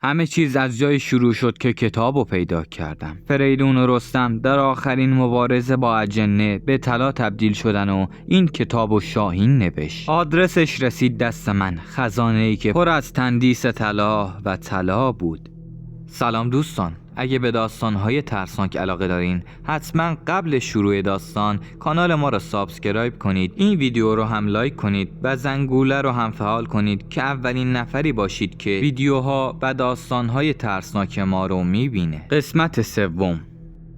همه چیز از جای شروع شد که کتابو پیدا کردم. فریدون و رستم در آخرین مبارزه با اجنه به طلا تبدیل شدن و این کتابو شاهین نوشت. آدرسش رسید دست من، خزانه‌ای که پر از تندیس طلا و طلا بود. سلام دوستان، اگه به داستان‌های ترسناک علاقه دارین حتما قبل شروع داستان کانال ما رو سابسکرایب کنید، این ویدیو رو هم لایک کنید و زنگوله رو هم فعال کنید که اولین نفری باشید که ویدیوها و داستان‌های ترسناک ما رو میبینه. قسمت سوم.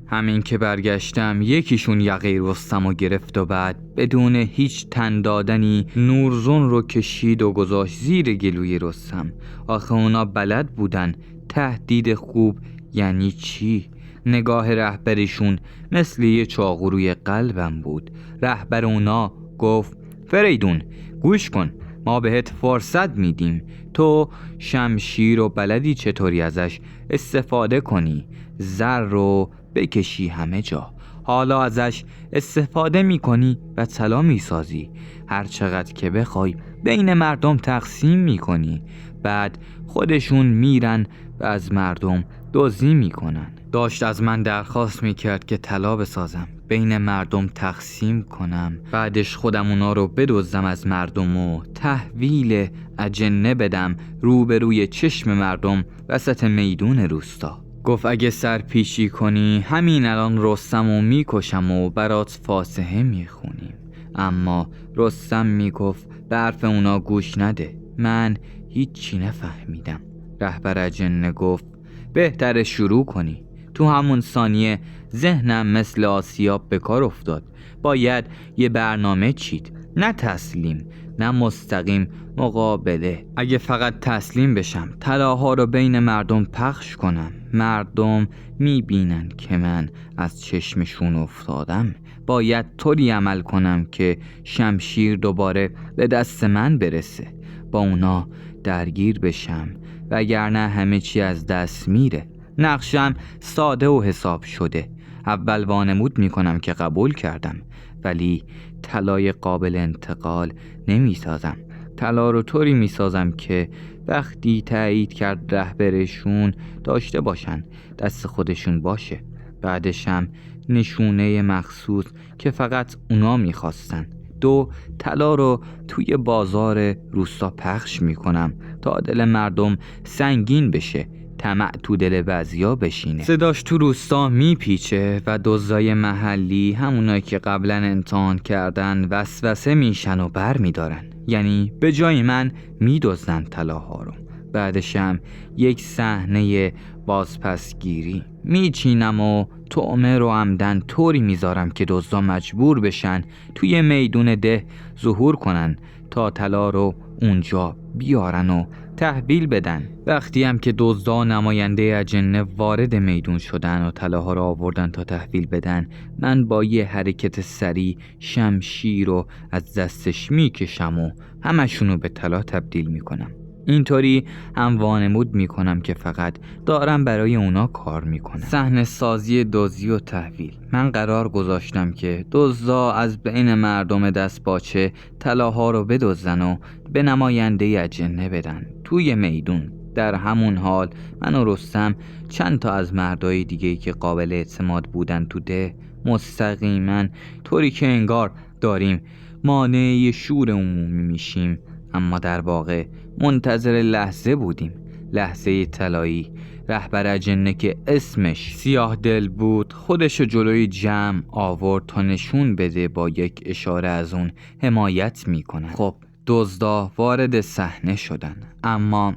همین که برگشتم یکیشون یقه رستم رو گرفت و بعد بدون هیچ تن دادنی نورزون رو کشید و گذاشت زیر گلوی رستم. آخه اونا بلد بودن تهدید خوب یعنی چی؟ نگاه رهبرشون مثل یه چاقو روی قلبم بود. رهبر اونا گفت فریدون گوش کن، ما بهت فرصت میدیم، تو شمشیر و بلدی چطوری ازش استفاده کنی، زر رو بکشی همه جا، حالا ازش استفاده میکنی و طلا میسازی، هر چقدر که بخوای بین مردم تقسیم میکنی، بعد خودشون میرن و از مردم دزدی میکنن. داشت از من درخواست میکرد که طلا بسازم، بین مردم تقسیم کنم، بعدش خودم اونا رو بدزدم از مردم و تحویل اجنه بدم روبروی چشم مردم وسط میدون روستا. گفت اگه سرپیچی کنی همین الان رستمو میکشم و برات فاتحه میخونیم. اما رستم میگفت به حرف اونا گوش نده. من هیچی نفهمیدم. رهبر اجنه گفت بهتره شروع کنی. تو همون ثانیه ذهنم مثل آسیاب به کار افتاد. باید یه برنامه چید، نه تسلیم، نه مستقیم مقابله. اگه فقط تسلیم بشم طلاها رو بین مردم پخش کنم، مردم میبینن که من از چشمشون افتادم. باید طوری عمل کنم که شمشیر دوباره به دست من برسه، با اونا درگیر بشم، وگرنه همه چی از دست میره. نقشم ساده و حساب شده. اول وانمود میکنم که قبول کردم، ولی طلای قابل انتقال نمیسازم. طلا رو طوری میسازم که وقتی تایید کرد رهبرشون داشته باشن، دست خودشون باشه. بعدش هم نشونه مخصوص که فقط اونا میخواستن. 2 طلا رو توی بازار روستا پخش میکنم تا دل مردم سنگین بشه، طمع تو دل بعضیا بشینه. صداش تو روستا میپیچه و دزدای محلی، همونایی که قبلا امتحان کردن، وسوسه میشن و بر میدارن، یعنی به جای من میدزدن طلاها رو. بعدشم یک صحنه بازپسگیری میچینم و طعمه رو عمدن طوری میذارم که دزدا مجبور بشن توی میدون ده ظهور کنن تا طلا رو اونجا بیارن و تحویل بدن. وقتی هم که دزدا نماینده اجنه وارد میدون شدن و طلاها رو آوردن تا تحویل بدن، من با یه حرکت سریع شمشیر رو از دستش میکشم و همشونو به طلا تبدیل میکنم. اینطوری هم وانمود میکنم که فقط دارم برای اونا کار میکنم. صحنه سازی دزدی و تحویل. من قرار گذاشتم که دزدا از بین مردم دست باچه طلاها رو بدزدن و به نماینده اجنه بدن توی میدون. در همون حال من و رستم چند تا از مردای دیگه‌ای که قابل اعتماد بودن تو ده مستقیما، طوری که انگار داریم مانع شور عمومی میشیم، اما در واقع منتظر لحظه بودیم، لحظه طلایی. رهبر اجنه که اسمش سیاه دل بود خودشو جلوی جمع آورد تا نشون بده با یک اشاره از اون حمایت میکنن. خب دزدا وارد صحنه شدن، اما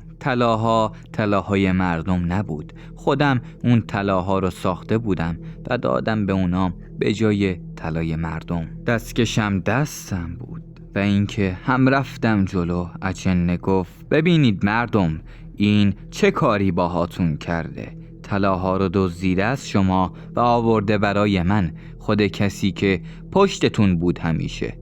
طلاهای مردم نبود. خودم اون طلاها رو ساخته بودم و دادم به اونا به جای طلای مردم. دستکشم دستم بود و اینکه هم رفتم جلو. اجنه گفت ببینید مردم، این چه کاری باهاتون کرده؟ طلاها رو دزدیده از شما و آورده برای من، خود کسی که پشتتون بود همیشه.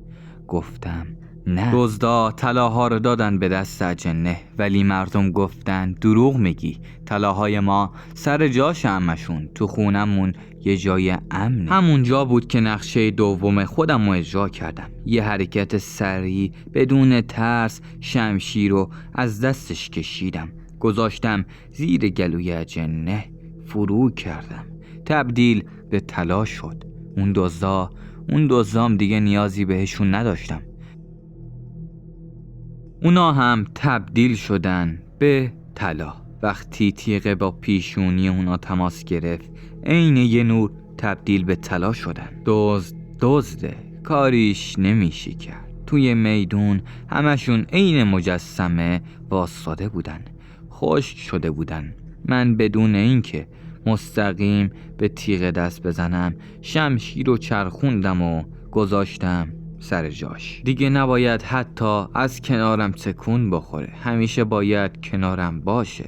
گفتم نه. دزدا طلاها رو دادن به دست اجنه، ولی مردم گفتن دروغ میگی، طلاهای ما سر جاش همشون تو خونمون یه جای امنه. همون جا بود که نقشه دوم خودم رو اجرا کردم. یه حرکت سریع بدون ترس شمشیر رو از دستش کشیدم. گذاشتم زیر گلوی اجنه، فرو کردم. تبدیل به طلا شد. اون دزدام دیگه نیازی بهشون نداشتم. اونا هم تبدیل شدن به طلا. وقتی تیغه با پیشونی اونا تماس گرفت، عین یه نور تبدیل به طلا شدن. دزده، کاریش نمیشه کرد. توی میدون همشون عین مجسمه واسطاده بودن، خشک شده بودن. من بدون اینکه مستقیم به تیغه دست بزنم، شمشیر رو چرخوندم و گذاشتم سر جاش. دیگه نباید حتی از کنارم تکون بخوره، همیشه باید کنارم باشه.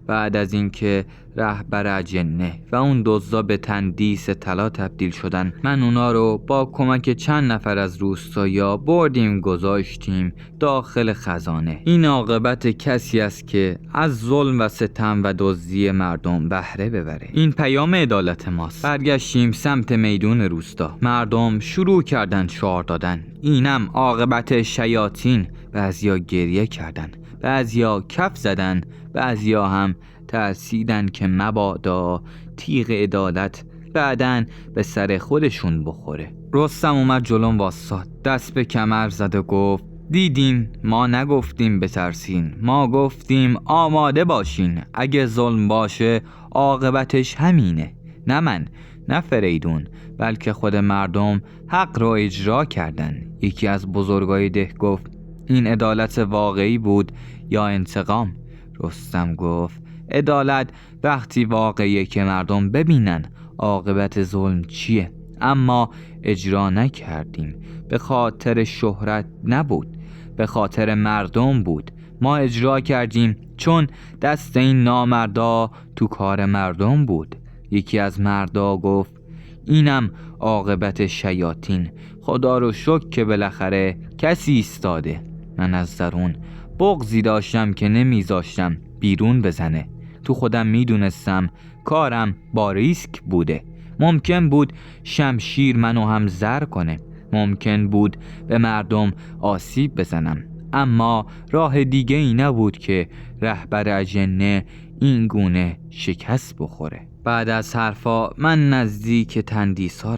بعد از اینکه رهبر اجنه و اون دزدا به تندیس طلا تبدیل شدن، من اونا رو با کمک چند نفر از روستایا بردیم گذاشتیم داخل خزانه. این عاقبت کسی است که از ظلم و ستم و دزدی مردم بهره ببره. این پیام عدالت ماست. برگشتیم سمت میدون روستا. مردم شروع کردن شعار دادن. اینم عاقبت شیاطین. بعضیا گریه کردن، بعضیا کف زدن، بعضیا هم ترسیدن که مبادا تیغ عدالت بعدن به سر خودشون بخوره. رستم اومد جلوم واساد، دست به کمر زد و گفت دیدین، ما نگفتیم بترسین، ما گفتیم آماده باشین. اگه ظلم باشه عاقبتش همینه. نه من، نه فریدون، بلکه خود مردم حق رو اجرا کردن. یکی از بزرگای ده گفت این عدالت واقعی بود یا انتقام؟ رستم گفت عدالت وقتی واقعیه که مردم ببینن عاقبت ظلم چیه. اما اجرا نکردیم. به خاطر شهرت نبود، به خاطر مردم بود. ما اجرا کردیم چون دست این نامردا تو کار مردم بود. یکی از مردا گفت اینم عاقبت شیاطین. خدا رو شکر که بالاخره کسی ایستاده. من از درون بغضی داشتم که نمیذاشتم بیرون بزنه. تو خودم میدونستم کارم با ریسک بوده. ممکن بود شمشیر منو هم زر کنه، ممکن بود به مردم آسیب بزنم، اما راه دیگه ای نبود که رهبر اجنه این گونه شکست بخوره. بعد از حرفا من نزدیک تندیسا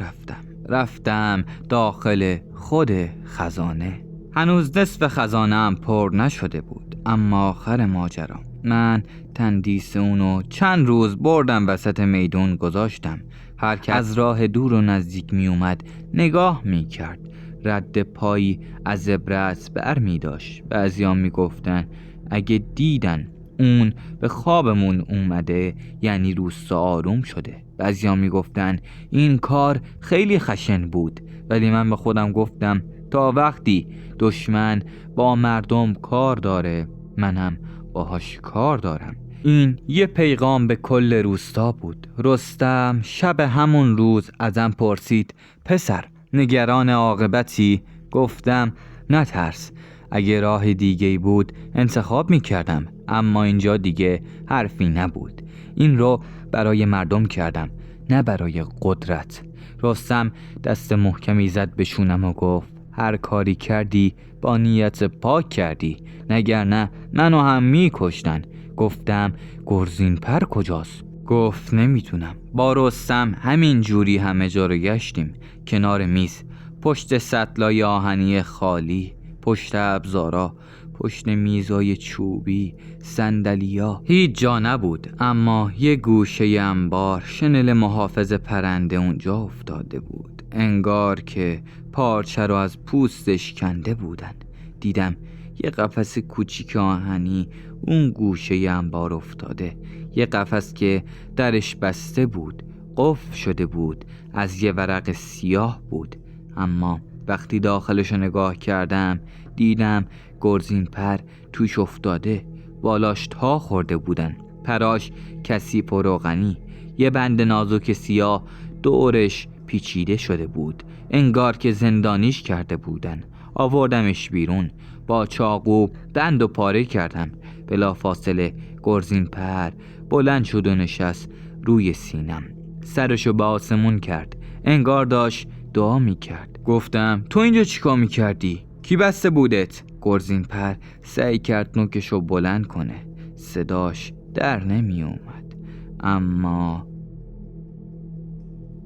رفتم داخل خود خزانه. هنوز نصف خزانه‌ام پر نشده بود، اما آخر ماجرا من تندیس اونو چند روز بردم وسط میدون گذاشتم. هر که از راه دور و نزدیک می اومد نگاه می کرد. رد پایی از عبرت بر می داشت. بعضیان می گفتن اگه دیدن اون به خوابمون اومده یعنی روستا آروم شده. بعضیان می گفتن این کار خیلی خشن بود. ولی من به خودم گفتم تا وقتی دشمن با مردم کار داره منم باهاش کار دارم. این یه پیغام به کل روستا بود. رستم شب همون روز ازم پرسید پسر نگران عاقبتی؟ گفتم نترس، اگه راه دیگه‌ای بود انتخاب می‌کردم، اما اینجا دیگه حرفی نبود. این رو برای مردم کردم، نه برای قدرت. رستم دست محکمی زد به شونم و گفت هر کاری کردی با نیت پاک کردی، نگرنه منو هم می‌کشتن. گفتم گرزینپر کجاست؟ گفت نمیتونم. با رستم همین جوری همه جا رو گشتیم، کنار میز، پشت سطلای آهنی خالی، پشت ابزارا، پشت میزای چوبی، صندلیا. هیچ جا نبود، اما یه گوشه انبار شنل محافظ پرنده اونجا افتاده بود. انگار که پارچه رو از پوستش کنده بودن. دیدم یه قفس کوچیک آهنی اون گوشه انبار افتاده. یه قفس که درش بسته بود، قفل شده بود، از یه ورق سیاه بود. اما وقتی داخلش نگاه کردم دیدم گرزینپر توش افتاده. بالاش تا خورده بودن، پراش کثیف و روغنی، یه بند نازک سیاه دورش پیچیده شده بود، انگار که زندانیش کرده بودن. آوردمش بیرون، با چاقو بند و پاره کردم. بلافاصله گرزینپر بلند شد و نشست روی سینم، سرشو به آسمون کرد، انگار داشت دعا میکرد. گفتم تو اینجا چیکار میکردی؟ کی بسته بودت؟ گرزینپر سعی کرد نوکشو بلند کنه. صداش در نمی اومد. اما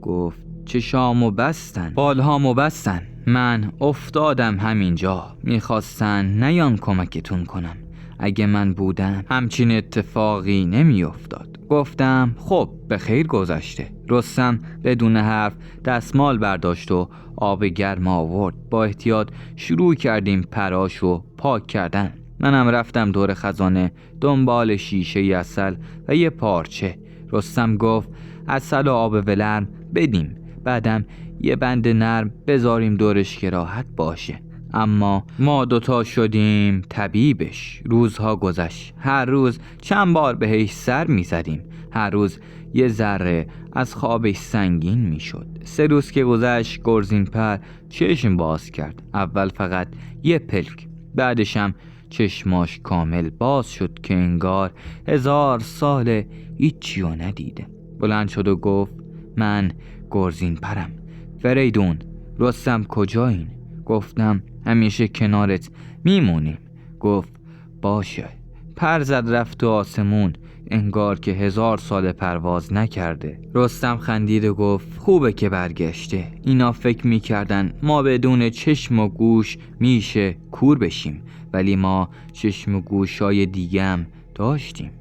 گفت چشامو بستن، بالهامو بستن. من افتادم همینجا. میخواستن نیان کمکتون کنم. اگه من بودم همچین اتفاقی نمی افتاد. گفتم خب به خیر گذشته. رستم بدون حرف دستمال برداشت و آب گرم آورد. با احتیاط شروع کردیم پراشو پاک کردن. منم رفتم دور خزانه دنبال شیشه عسل و یه پارچه. رستم گفت عسل و آب ولرم بدیم، بعدم یه بند نرم بذاریم دورش که راحت باشه. اما ما دوتا شدیم طبیبش. روزها گذشت. هر روز چند بار بهش سر میزدیم. هر روز یه ذره از خوابش سنگین میشد. 3 روز که گذشت گرزین پر چشم باز کرد. اول فقط یه پلک، بعدشم چشماش کامل باز شد که انگار 1000 سال هیچیو ندیده. بلند شد و گفت من گرزین پرم. فریدون، رستم کجایین؟ گفتم همیشه کنارت میمونیم. گفت باشه. پر زد رفت تو آسمون، انگار که 1000 سال پرواز نکرده. رستم خندید و گفت خوبه که برگشته. اینا فکر میکردن ما بدون چشم و گوش میشه کور بشیم، ولی ما چشم و گوشای دیگه هم داشتیم.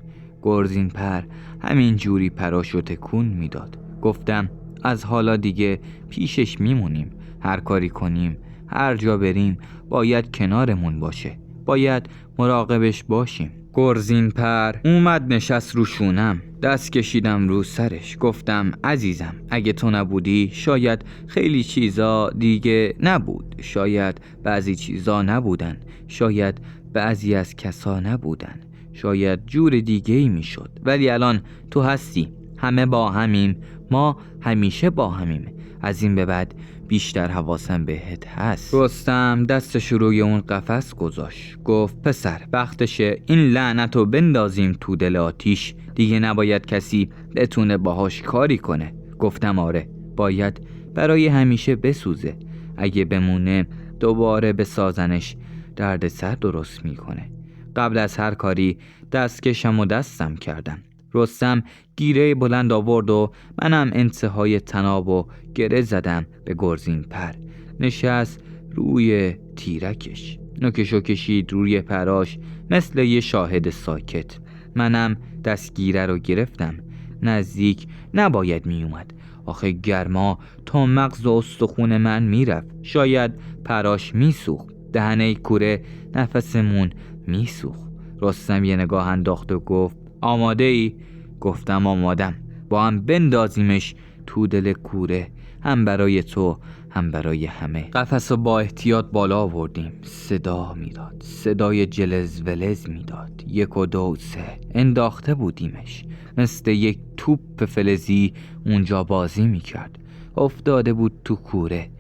گرزین پر همین جوری پراشو تکون میداد. گفتم از حالا دیگه پیشش میمونیم. هر کاری کنیم، هر جا بریم باید کنارمون باشه. باید مراقبش باشیم. گرزین پر اومد نشست رو شونم. دست کشیدم رو سرش. گفتم عزیزم، اگه تو نبودی شاید خیلی چیزا دیگه نبود. شاید بعضی چیزا نبودن. شاید بعضی از کسا نبودن. شاید جور دیگه ای می شد. ولی الان تو هستی. همه با همیم. ما همیشه با همیم. از این به بعد بیشتر حواسم بهت هست. رستم دستش روی اون قفس گذاشت. گفت پسر وقتشه این لعنتو بندازیم تو دل آتیش. دیگه نباید کسی بتونه باهاش کاری کنه. گفتم آره، باید برای همیشه بسوزه. اگه بمونه دوباره بسازنش درد سر درست میکنه. قبل از هر کاری دستکشم و دستم کردم. رستم گیره بلند آورد و منم انتهای طناب و گره زدم به گرزین پر. نشست روی تیرکش، نوکشو کشید روی پراش مثل یه شاهد ساکت. منم دستگیره رو گرفتم. نزدیک نباید می اومد. آخه گرما تا مغز و استخون من میرفت. شاید پراش میسوخت. دهنه کوره نفسمون میسوخت. رستم یه نگاه انداخت و گفت آماده ای؟ گفتم آمادم. با هم بندازیمش تو دل کوره، هم برای تو هم برای همه. قفس رو با احتیاط بالا آوردیم. صدا میداد، صدای جلز ولز میداد. 1 و 2 و 3 انداخته بودیمش. مثل یک توپ فلزی اونجا بازی میکرد. افتاده بود تو کوره،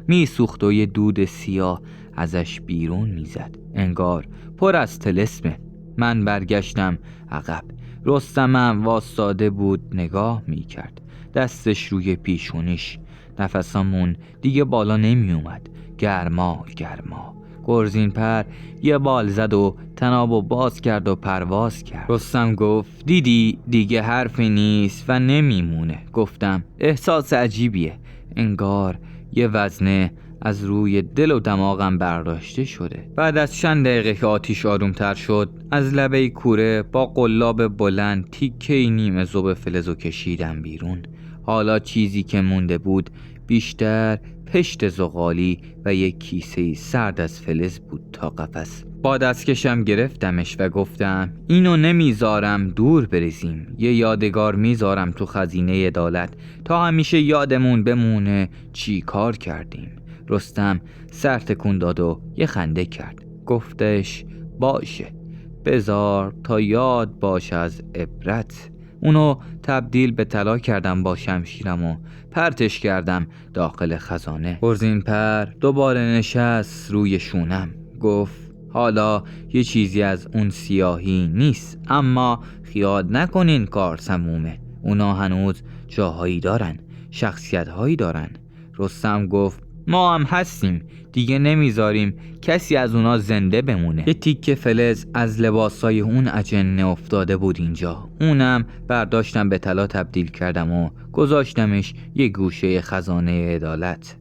میسوخت و یه دود سیاه ازش بیرون میزد. انگار پر از طلسمه. من برگشتم عقب. رستمم واسطاده بود نگاه میکرد. دستش روی پیشونیش. نفسامون دیگه بالا نمی اومد. گرما. گرزین پر یه بال زد و طنابو باز کرد و پرواز کرد. رستم گفت دیدی دیگه حرفی نیست و نمیمونه. گفتم احساس عجیبیه. انگار یه وزنه از روی دل و دماغم برداشته شده. بعد از چند دقیقه که آتیش آرومتر شد، از لبه کوره با قلاب بلند تیکه‌ای نیمه ذوب فلزو کشیدم بیرون. حالا چیزی که مونده بود بیشتر پشت زغالی و یک کیسه سرد از فلز بود تا قفس. با دستکشم گرفتمش و گفتم اینو نمیذارم دور بریزیم. یه یادگار میذارم تو خزینه عدالت تا همیشه یادمون بمونه چی کار کردیم. رستم سر تکون داد و یه خنده کرد. گفتش باشه، بذار تا یاد باشه از عبرت. اونو تبدیل به طلا کردم با شمشیرم و پرتش کردم داخل خزانه. گرزین پر دوباره نشست روی شونم. گفت حالا یه چیزی از اون سیاهی نیست، اما خیال نکنین کار تمومه. اونا هنوز جاهایی دارن، شخصیت هایی دارن. رستم گفت ما هم هستیم، دیگه نمیذاریم کسی از اونا زنده بمونه. یه تیکه فلز از لباسای اون اجنه افتاده بود اینجا، اونم برداشتم به طلا تبدیل کردم و گذاشتمش یه گوشه خزانه عدالت.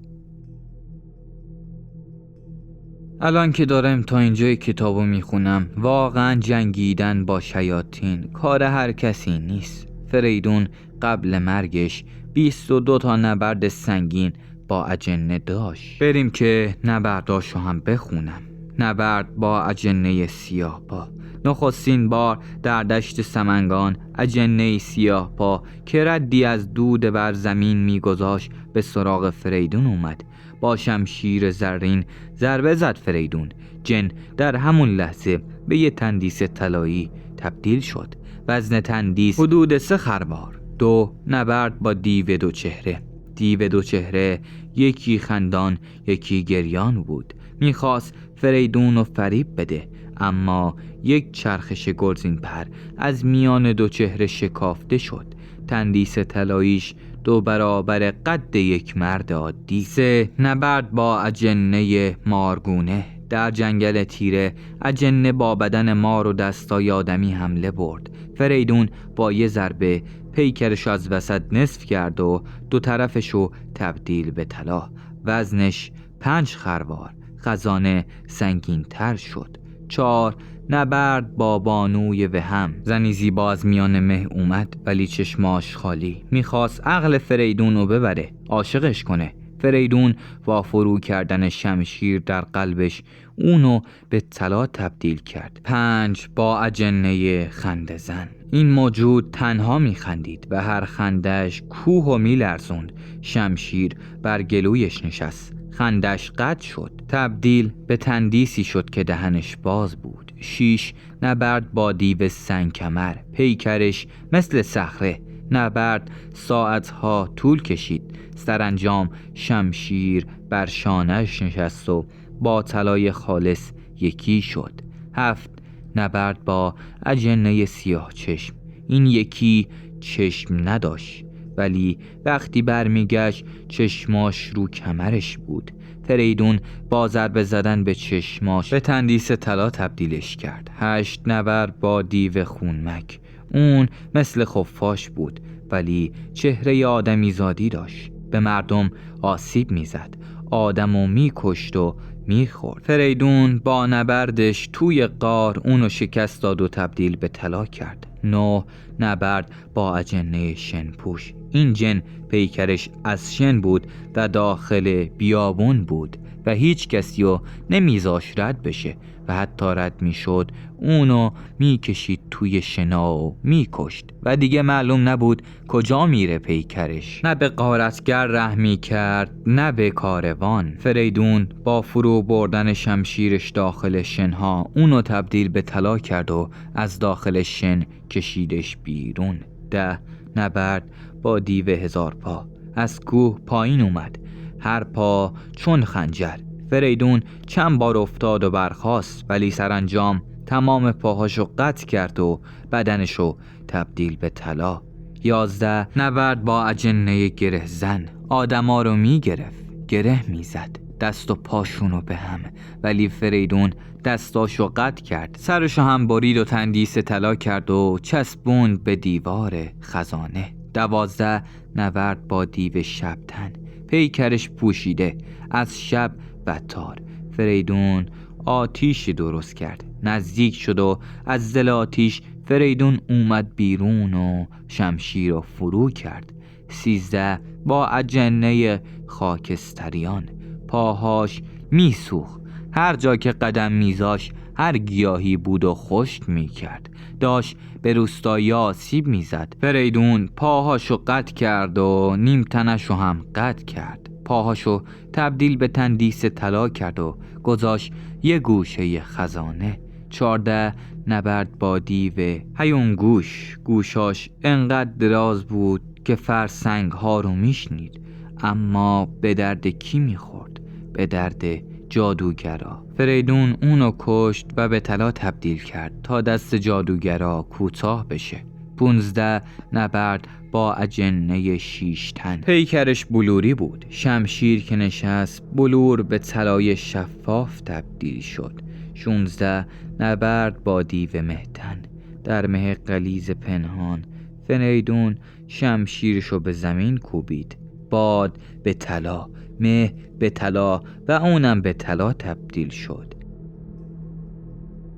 الان که دارم تا اینجای کتابو میخونم، واقعا جنگیدن با شیاطین کار هر کسی نیست. فریدون قبل مرگش 22 تا نبرد سنگین با اجنه داشت. بریم که نبرداشو هم بخونم. نبرد با اجنه سیاه پا. نخستین بار در دشت سمنگان اجنه سیاه پا که ردی از دود بر زمین میگذاشت به سراغ فریدون اومد. با شمشیر زرین ضربه زد فریدون. جن در همون لحظه به یه تندیس طلایی تبدیل شد. وزن تندیس حدود 3 خروار. 2. نبرد با دیو دو چهره. دیو دو چهره یکی خندان یکی گریان بود. میخواست فریدون رو فریب بده، اما یک چرخش گرزین پر از میان دو چهره شکافته شد. تندیس طلاییش 2 برابر قد یک مرد عادی. 3. نبرد با اجنه مارگونه. در جنگل تیره اجنه با بدن مار و دستای آدمی حمله برد. فریدون با یه ضربه پیکرش از وسط نصف کرد و 2 طرفشو تبدیل به طلا. وزنش 5 خروار. خزانه سنگین تر شد. 4. نبرد با بانوی وهم. زنی زیبا از میان مه اومد ولی چشماش خالی. میخواست عقل فریدون رو ببره، عاشقش کنه. فریدون با فرو کردن شمشیر در قلبش اونو به طلا تبدیل کرد. 5. با اجنه خنده زن. این موجود تنها میخندید و هر خندش کوه و میلرزوند. شمشیر بر گلویش نشست. خندش قطع شد. تبدیل به تندیسی شد که دهنش باز بود. 6. نبرد با دیو سنگ کمر. پیکرش مثل صخره. نبرد ساعتها طول کشید. سرانجام شمشیر بر شانه‌اش نشست و با طلای خالص یکی شد. 7. نبرد با اجنه سیاه چشم. این یکی چشم نداشت، ولی وقتی برمیگشت چشماش رو کمرش بود. فریدون با ضربه زدن به چشماش به تندیس طلا تبدیلش کرد. 8. نبرد با دیو خونمک. اون مثل خفاش بود ولی چهره آدمی زادی داشت. به مردم آسیب میزد، آدمو میکشت و میخورد. فریدون با نبردش توی غار اونو شکست داد و تبدیل به طلا کرد. 9. نبرد با اجنه شنپوش. این جن پیکرش از شن بود و داخل بیابون بود و هیچ کسیو نمیذاش رد بشه و حتی رد میشد اونو میکشید توی شنا و میکشت و دیگه معلوم نبود کجا میره پیکرش. نه به غارتگر رحمی کرد نه به کاروان. فریدون با فرو بردن شمشیرش داخل شنها اونو تبدیل به طلا کرد و از داخل شن کشیدش بیرون. 10. نبرد با دیو 1000 پا. از کوه پایین اومد، هر پا چون خنجر. فریدون چند بار افتاد و برخاست ولی سرانجام تمام پاهاشو قطع کرد و بدنشو تبدیل به طلا. 11. نبرد با اجنه گره زن. آدما رو میگرفت، گره میزد، دست و پاشونو به هم، ولی فریدون دستاشو قطع کرد، سرشو هم برید و تندیس طلا کرد و چسبوند به دیوار خزانه. 12. نبرد با دیو شبتن. پیکرش پوشیده، از شب بدتار. فریدون آتیشی درست کرد، نزدیک شد و از دل آتیش فریدون اومد بیرون و شمشیر رو فرو کرد. 13. با اجنه خاکستریان. پاهاش میسوخت، هر جا که قدم میذاش هر گیاهی بود و خشک میکرد، داشت به روستایی آسیب میزد. فریدون پاهاشو قطع کرد و نیم تنشو هم قطع کرد. پاهاشو تبدیل به تندیس طلا کرد و گذاشت یه گوشه خزانه. 14. نبرد با دیو هیون گوش. گوشاش انقدر دراز بود که فرسنگ ها رو میشنید، اما به درد کی میخورد؟ به درد جادوگرا. فریدون اونو کشت و به طلا تبدیل کرد تا دست جادوگرا کوتاه بشه. 15. نبرد با اجنه 6 تن. پیکرش بلوری بود. شمشیر که نشست بلور به طلای شفاف تبدیل شد. 16 نبرد با دیو مهتن. در مه غلیظ پنهان فریدون شمشیرشو به زمین کوبید. باد به طلا، مه به طلا و اونم به طلا تبدیل شد.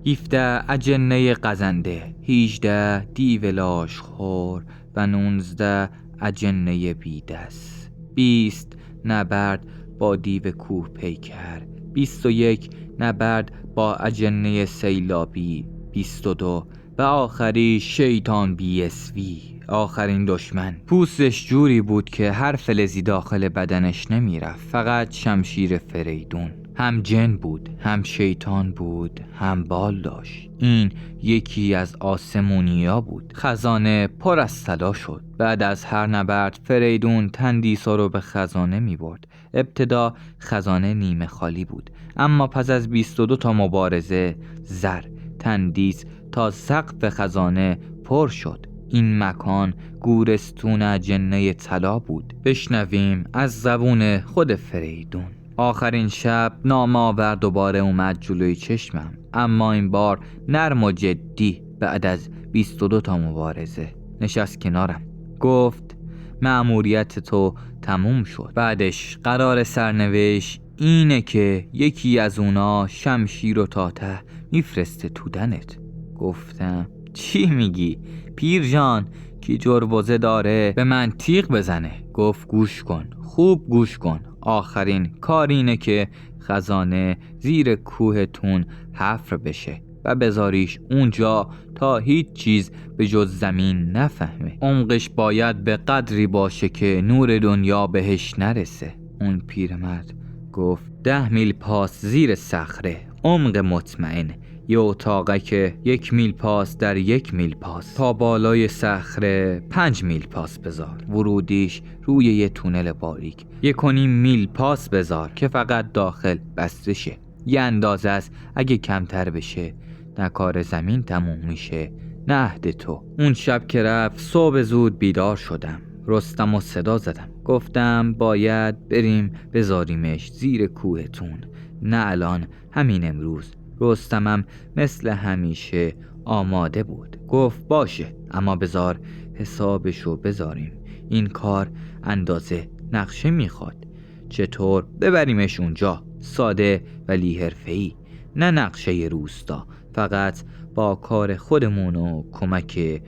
17 اجنه قزنده، 18 دیو لاشخور و 19 اجنه بیدس. 20 نبرد با دیو کوه پیکر. 21 نبرد با اجنه سیلابی. 22 و آخری شیطان بی‌اسوی، آخرین دشمن. پوستش جوری بود که هر فلزی داخل بدنش نمیرفت، فقط شمشیر فریدون. هم جن بود، هم شیطان بود، هم بال داشت. این یکی از آسمونیا بود. خزانه پر از طلا شد. بعد از هر نبرد فریدون تندیسا رو به خزانه می برد. ابتدا خزانه نیمه خالی بود، اما پس از 22 تا مبارزه زر، تندیس تا سقف خزانه پر شد. این مکان گورستون اجنه طلا بود. بشنویم از زبون خود فریدون. آخرین شب نامآور دوباره اومد جلوی چشمم، اما این بار نرم و جدی. بعد از 22 تا مبارزه نشست کنارم، گفت مأموریت تو تموم شد. بعدش قرار سرنوشت اینه که یکی از اونا شمشیر و تاته میفرسته تو دنت. گفتم چی میگی پیر جان؟ کی جربوزه داره به من تیغ بزنه؟ گفت گوش کن، خوب گوش کن. آخرین کار اینه که خزانه زیر کوهتون حفر بشه و بذاریش اونجا تا هیچ چیز به جز زمین نفهمه. عمقش باید به قدری باشه که نور دنیا بهش نرسه. اون پیرمرد گفت 10 میل پاس زیر صخره، عمق مطمئن، یه اتاقه که 1 میل پاس در 1 میل پاس، تا بالای صخره 5 میل پاس بذار. ورودیش روی یه تونل باریک 1.5 میل پاس بذار که فقط داخل بسته شه. یه اندازه است، اگه کمتر بشه نه کار زمین تموم میشه نه عهد تو. اون شب که رفت صبح زود بیدار شدم. رستم و صدا زدم، گفتم باید بریم بذاریمش زیر کوهتون، نه الان، همین امروز. رستمم مثل همیشه آماده بود. گفت باشه، اما بذار حسابشو بذاریم. این کار اندازه نقشه میخواد. چطور ببریمش اونجا؟ ساده ولی حرفه‌ای، نه نقشه روستا، فقط با کار خودمون و کمک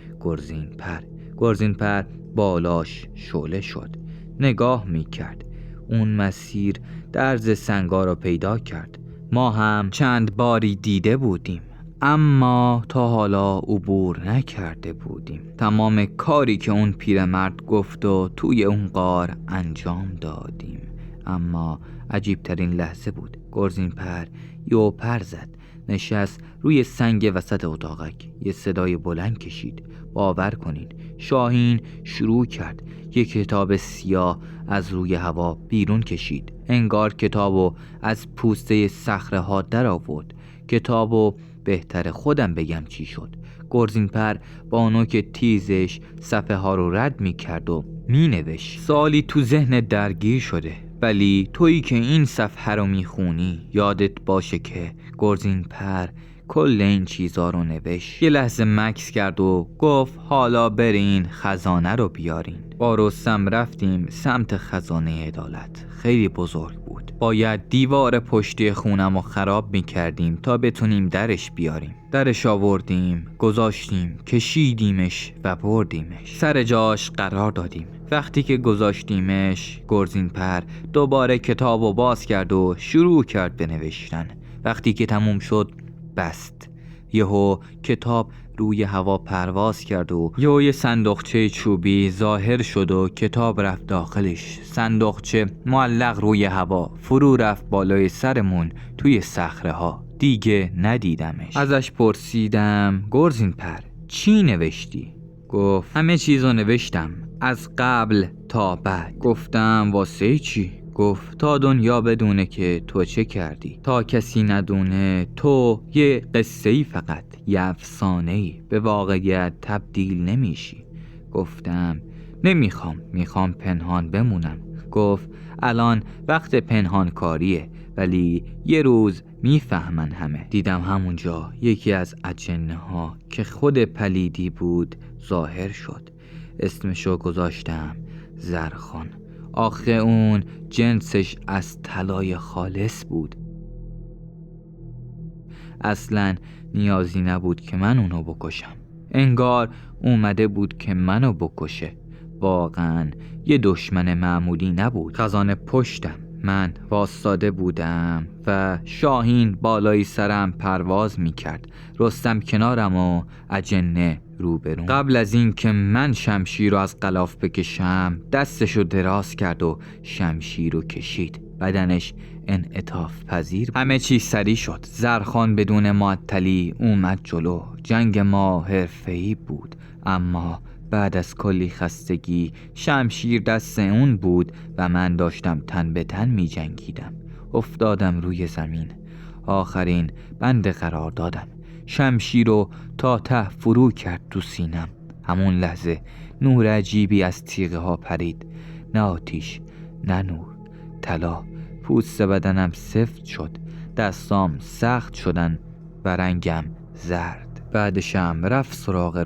گرزین پر بالاش شعله شد. نگاه میکرد. اون مسیر درز سنگا رو پیدا کرد. ما هم چند باری دیده بودیم، اما تا حالا عبور نکرده بودیم. تمام کاری که اون پیرمرد گفت و توی اون غار انجام دادیم. اما عجیبترین لحظه بود. گرزین پر یهو پر زد، نشست روی سنگ وسط اتاقک. یه صدای بلند کشید. باور کنین شاهین شروع کرد. یه کتاب سیاه از روی هوا بیرون کشید. انگار کتابو از پوسته صخره ها در آورد. کتابو بهتر خودم بگم چی شد. گرزین پر با نوک تیزش صفحه ها رو رد می کرد و می نوشت. سالی تو ذهن درگیر شده، ولی تویی که این صفحه رو می خونی یادت باشه که گرزین پر کل این چیزا رو نوشت. یه لحظه مکث کرد و گفت حالا برین خزانه رو بیارین. با رستم رفتیم سمت خزانه عدالت. خیلی بزرگ بود. باید دیوار پشتی خونم رو خراب میکردیم تا بتونیم درش بیاریم. درش آوردیم، گذاشتیم، کشیدیمش و بردیمش. سر جاش قرار دادیم. وقتی که گذاشتیمش گرزین پر دوباره کتابو باز کرد و شروع کرد به نوشتن. وقتی که تموم شد بست. یهو کتاب روی هوا پرواز کرد و یه صندوقچه چوبی ظاهر شد و کتاب رفت داخلش. صندوقچه معلق روی هوا فرو رفت بالای سرمون توی صخره ها. دیگه ندیدمش. ازش پرسیدم گرزین پر چی نوشتی؟ گفت همه چیزو نوشتم از قبل تا بعد. گفتم واسه چی؟ گفت تا دنیا بدونه که تو چه کردی. تا کسی ندونه تو یه قصه‌ای، فقط یه افسانه‌ای، به واقعیت تبدیل نمیشی. گفتم میخوام پنهان بمونم. گفت الان وقت پنهان کاریه، ولی یه روز میفهمن همه. دیدم همونجا یکی از اجنه ها که خود پلیدی بود ظاهر شد. اسمشو گذاشتم زرخان. آخه اون جنسش از طلای خالص بود. اصلا نیازی نبود که من اونو بکشم. انگار اومده بود که منو بکشه. واقعا یه دشمن معمولی نبود. خزانه پشتم، من واسطاده بودم و شاهین بالای سرم پرواز میکرد. رستم کنارم و اجنه روبرون. قبل از این که من شمشیر رو از غلاف بکشم دستشو دراز کرد و شمشیر رو کشید. بدنش انعطاف پذیر بود. همه چی سری شد. زرخان بدون معطلی اومد جلو. جنگ ما حرفه‌ای بود، اما بعد از کلی خستگی شمشیر دست اون بود و من داشتم تن به تن می جنگیدم. افتادم روی زمین. آخرین بند قرار دادم. شمشیر رو تا ته فرو کرد تو سینم. همون لحظه نور عجیبی از تیغه ها پرید. نه آتیش، نه نور، طلا. پوست بدنم سفت شد. دستام سخت شدن و رنگم زرد. بعدشم رفت سراغ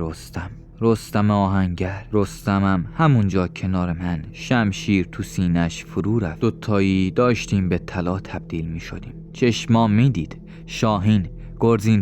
رستم آهنگر. رستمم همونجا کنار من، شمشیر تو سینش فرو رفت. دوتایی داشتیم به طلا تبدیل می شدیم. چشمام می دید. شاهین گرزین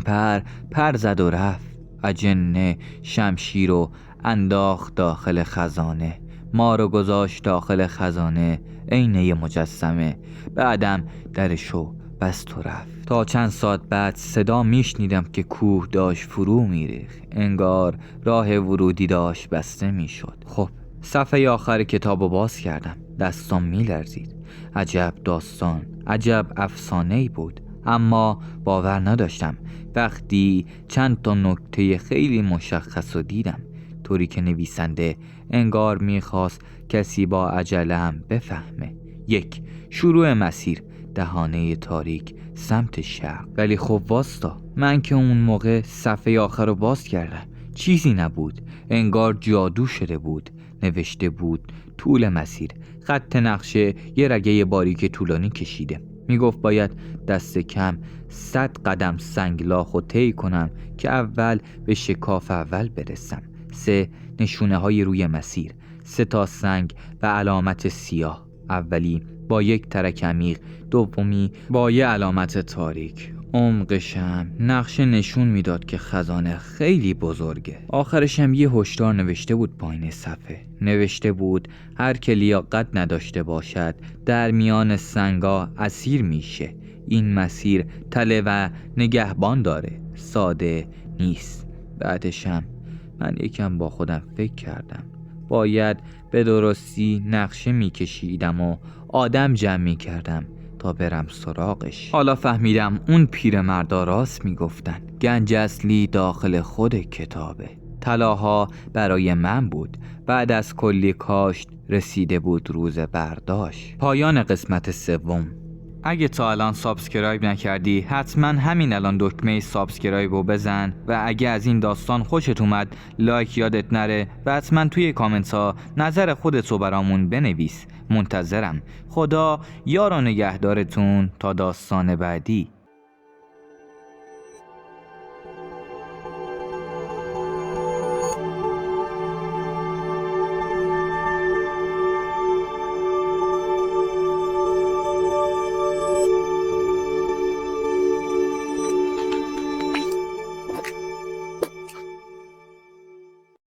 پر زد و رفت. اجنه شمشیر رو انداخت داخل خزانه. ما رو گذاشت داخل خزانه عین یه مجسمه. بعدم درشو بست و رفت. تا چند ساعت بعد صدا میشنیدم که کوه داشت فرو میریخت. انگار راه ورودی داشت بسته میشد. خب صفحه آخر کتابو باز کردم. دستام میلرزید. عجب داستان، عجب افسانه‌ای بود. اما باور نداشتم وقتی چند تا نکته خیلی مشخص رو دیدم. طوری که نویسنده انگار میخواست کسی با عجله هم بفهمه. 1. شروع مسیر، دهانه تاریک سمت شرق. ولی خب واستا، من که اون موقع صفحه آخر رو باز کردم چیزی نبود. انگار جادو شده بود. نوشته بود طول مسیر. خط نقشه یه رگه باریک طولانی کشیده. میگفت باید دست کم 100 قدم سنگلاخ رو طی کنم که اول به شکاف اول برسم. 3. نشونه های روی مسیر، 3 تا سنگ و علامت سیاه. اولی با یک ترک عمیق، دومی با یه علامت تاریک. عمقشم نقشه نشون میداد که خزانه خیلی بزرگه. آخرشم یه هشدار نوشته بود پایین صفحه. نوشته بود هر که لیاقت نداشته باشد در میان سنگا اسیر میشه. این مسیر تله و نگهبان داره، ساده نیست. بعدشم من یکم با خودم فکر کردم. باید به درستی نقشه میکشیدم و آدم جمع میکردم تا برم سراغش. حالا فهمیدم اون پیرمردا راست میگفتن. گنج اصلی داخل خود کتابه. طلاها برای من بود. بعد از کلی کاشت رسیده بود روز برداشت. پایان قسمت 3. اگه تا الان سابسکرایب نکردی حتما همین الان دکمه سابسکرایب رو بزن و اگه از این داستان خوشت اومد لایک یادت نره و حتما توی کامنت ها نظر خودت رو برامون بنویس. منتظرم. خدا یار و نگهدارتون تا داستان بعدی.